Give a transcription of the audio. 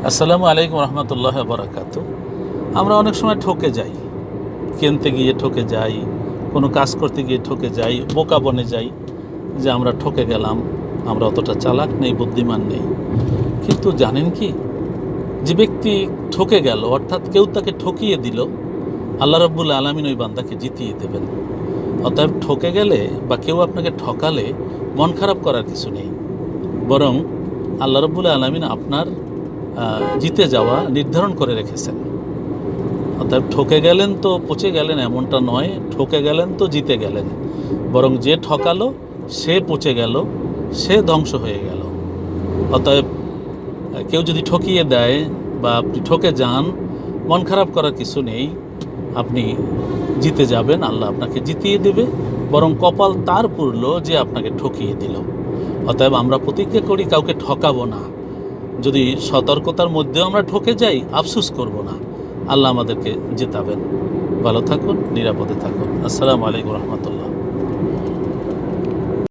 আসসালামু আলাইকুম রহমতুল্লাহ বারাকাতু। আমরা অনেক সময় ঠকে যাই, কিনতে গিয়ে ঠকে যাই, কোনো কাজ করতে গিয়ে ঠকে যাই, বোকা বনে যাই যে আমরা ঠকে গেলাম, আমরা অতটা চালাক নেই, বুদ্ধিমান নেই। কিন্তু জানেন কি, যে ব্যক্তি ঠকে গেল, অর্থাৎ কেউ তাকে ঠকিয়ে দিল, আল্লাহ রাব্বুল আলামিন ওই বান্দাকে জিতিয়ে দেবেন। অতএব ঠকে গেলে বা কেউ আপনাকে ঠকালে মন খারাপ করার কিছু নেই, বরং আল্লাহ রাব্বুল আলামিন আপনার জিতে যাওয়া নির্ধারণ করে রেখেছেন। অর্থাৎ ঠকে গেলেন তো পচে গেলেন এমনটা নয়, ঠকে গেলেন তো জিতে গেলেন, বরং যে ঠকালো সে পচে গেল, সে ধ্বংস হয়ে গেল। অতএব কেউ যদি ঠকিয়ে দেয় বা আপনি ঠকে যান, মন খারাপ করার কিছু নেই, আপনি জিতে যাবেন, আল্লাহ আপনাকে জিতিয়ে দেবে, বরং কপাল তার পুরলো যে আপনাকে ঠকিয়ে দিল। অতএব আমরা প্রতিজ্ঞা করি কাউকে ঠকাবো না। যদি সতর্কতার মধ্যেও আমরা ঠকে যাই, আফসোস করব না, আল্লাহ আমাদেরকে জেতাবেন। ভালো থাকুন, নিরাপদে থাকুন। আসসালামু আলাইকুম রহমতুল্লাহ।